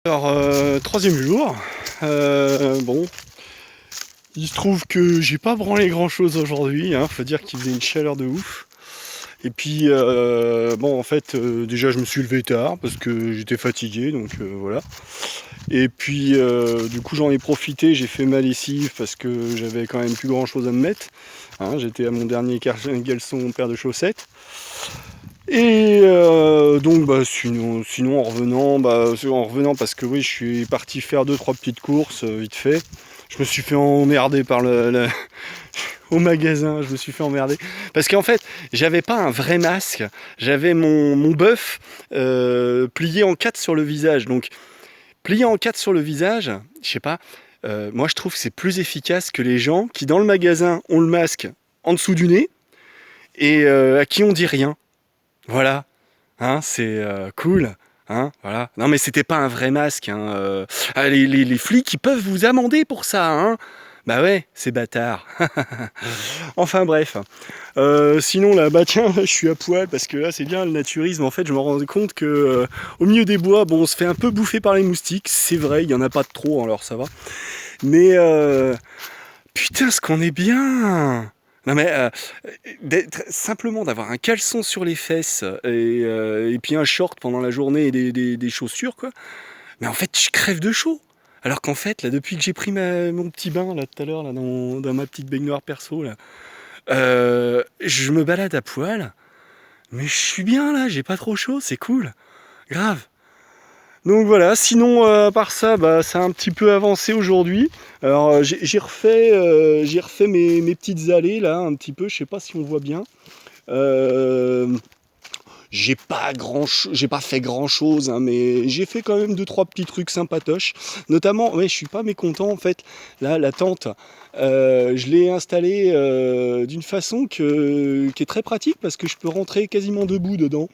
Alors, troisième jour. Bon, il se trouve que j'ai pas branlé grand chose aujourd'hui, hein. Faut dire qu'il faisait une chaleur de ouf. Et puis, bon, en fait, déjà, je me suis levé tard parce que j'étais fatigué, donc voilà. Et puis, du coup, j'en ai profité, j'ai fait ma lessive parce que j'avais quand même plus grand chose à me mettre, hein. J'étais à mon dernier caleçon paire de chaussettes. Et donc sinon en revenant parce que oui je suis parti faire deux trois petites courses vite fait. Je me suis fait emmerder par au magasin, je me suis fait emmerder. Parce qu'en fait, j'avais pas un vrai masque, j'avais mon bœuf plié en quatre sur le visage. Donc plié en quatre sur le visage, je sais pas, moi je trouve que c'est plus efficace que les gens qui dans le magasin ont le masque en dessous du nez et à qui on dit rien. Voilà. Hein, c'est cool. Hein, voilà. Non mais c'était pas un vrai masque. Hein, les flics ils peuvent vous amender pour ça. Hein. Bah ouais, c'est bâtard. Enfin bref. Sinon là, bah tiens, je suis à poil parce que là c'est bien le naturisme. En fait, je me rends compte que au milieu des bois, bon, on se fait un peu bouffer par les moustiques. C'est vrai, il y en a pas de trop, alors ça va. Mais putain, ce qu'on est bien. Non mais simplement d'avoir un caleçon sur les fesses et puis un short pendant la journée et des chaussures quoi. Mais en fait je crève de chaud. Alors qu'en fait là depuis que j'ai pris mon petit bain là tout à l'heure là dans ma petite baignoire perso là, je me balade à poil. Mais je suis bien là, j'ai pas trop chaud, c'est cool, grave. Donc voilà, sinon à part ça, bah, ça a un petit peu avancé aujourd'hui. Alors j'ai refait mes petites allées là un petit peu, je sais pas si on voit bien. Euh, j'ai pas fait grand chose, hein, mais j'ai fait quand même deux trois petits trucs sympatoches. Notamment, ouais, je suis pas mécontent en fait. Là, la tente, je l'ai installée d'une façon qui est très pratique parce que je peux rentrer quasiment debout dedans.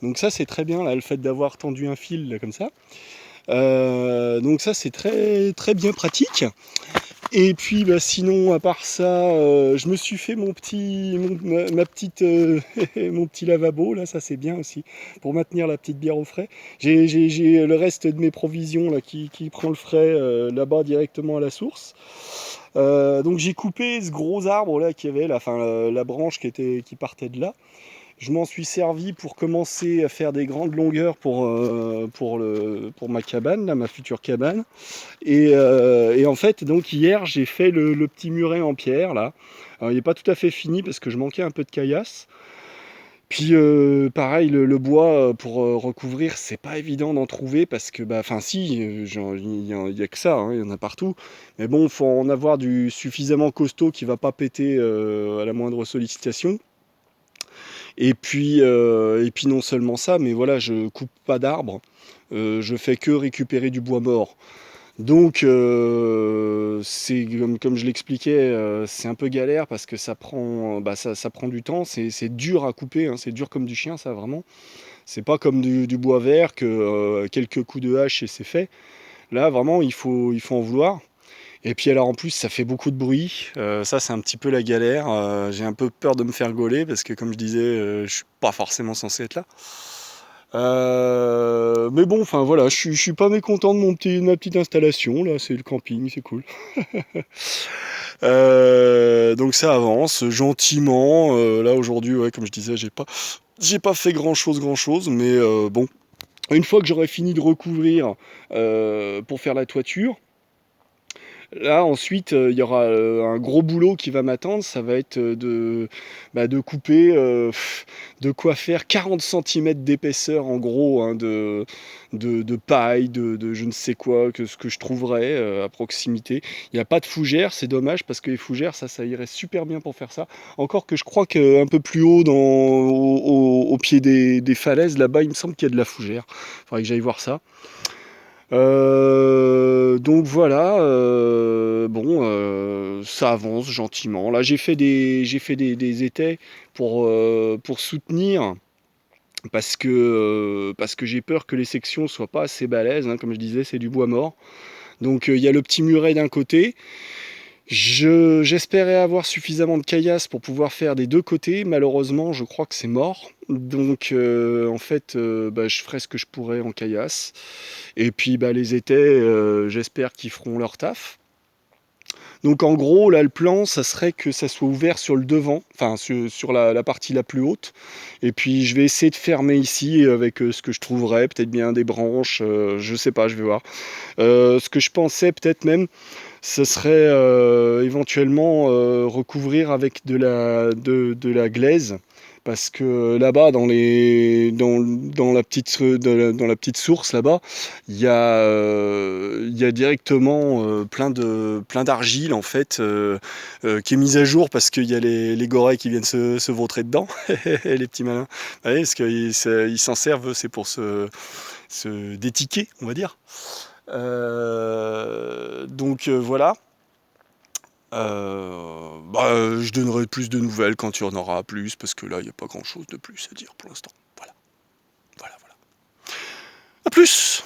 Donc ça c'est très bien là, le fait d'avoir tendu un fil là, comme ça. Donc ça c'est très très bien pratique. Et puis bah, sinon à part ça, je me suis fait ma petite, mon petit lavabo là, ça c'est bien aussi pour maintenir la petite bière au frais. J'ai le reste de mes provisions là qui prend le frais là-bas directement à la source. Donc j'ai coupé ce gros arbre là qui avait là, enfin la branche qui partait de là. Je m'en suis servi pour commencer à faire des grandes longueurs pour ma cabane, là, ma future cabane. Et en fait, donc hier, j'ai fait le petit muret en pierre, là. Alors, il n'est pas tout à fait fini parce que je manquais un peu de caillasse. Puis pareil, le bois pour recouvrir, c'est pas évident d'en trouver parce que, bah, enfin si, il y a que ça, hein, il y en a partout. Mais bon, faut en avoir du suffisamment costaud qui va pas péter à la moindre sollicitation. Et puis non seulement ça, mais voilà, je coupe pas d'arbres, je fais que récupérer du bois mort. Donc c'est comme je l'expliquais, c'est un peu galère parce que ça prend du temps, c'est dur à couper, hein, c'est dur comme du chien ça vraiment. C'est pas comme du bois vert que quelques coups de hache et c'est fait. Là vraiment il faut en vouloir. Et puis alors en plus ça fait beaucoup de bruit, ça c'est un petit peu la galère, j'ai un peu peur de me faire gauler parce que comme je disais, je suis pas forcément censé être là. Mais bon, enfin voilà, je suis pas mécontent de ma petite installation, là c'est le camping, c'est cool. Donc ça avance gentiment, là aujourd'hui, ouais, comme je disais, j'ai pas fait grand chose, mais bon, une fois que j'aurai fini de recouvrir pour faire la toiture, là, ensuite, il y aura un gros boulot qui va m'attendre. Ça va être de couper, de quoi faire 40 centimètres d'épaisseur, en gros, hein, de paille, de je ne sais quoi, ce que je trouverai à proximité. Il n'y a pas de fougères, c'est dommage, parce que les fougères, ça irait super bien pour faire ça. Encore que je crois qu'un peu plus haut, au pied des falaises, là-bas, il me semble qu'il y a de la fougère. Il faudrait que j'aille voir ça. Donc voilà, bon, ça avance gentiment. Là, j'ai fait des étais pour soutenir, parce que j'ai peur que les sections soient pas assez balèzes, hein, comme je disais, c'est du bois mort. Donc il y a le petit muret d'un côté, J'espérais avoir suffisamment de caillasse pour pouvoir faire des deux côtés. Malheureusement, je crois que c'est mort. Donc, en fait, bah, je ferai ce que je pourrai en caillasse. Et puis, bah, les étais, j'espère qu'ils feront leur taf. Donc, en gros, là, le plan, ça serait que ça soit ouvert sur le devant, enfin, sur la partie la plus haute. Et puis, je vais essayer de fermer ici avec ce que je trouverai, peut-être bien des branches, je sais pas, je vais voir. Ce que je pensais peut-être même, ce serait éventuellement recouvrir avec de la glaise. Parce que là-bas, dans la petite, dans la petite source là-bas, il y a directement plein d'argile en fait qui est mise à jour parce qu'il y a les gorilles qui viennent se vautrer dedans, les petits malins. Ouais, parce qu'ils ils s'en servent, c'est pour se détiquer, on va dire. Donc voilà. Bah, je donnerai plus de nouvelles quand il y en aura plus, parce que là, il n'y a pas grand chose de plus à dire pour l'instant. Voilà, voilà, voilà. A plus!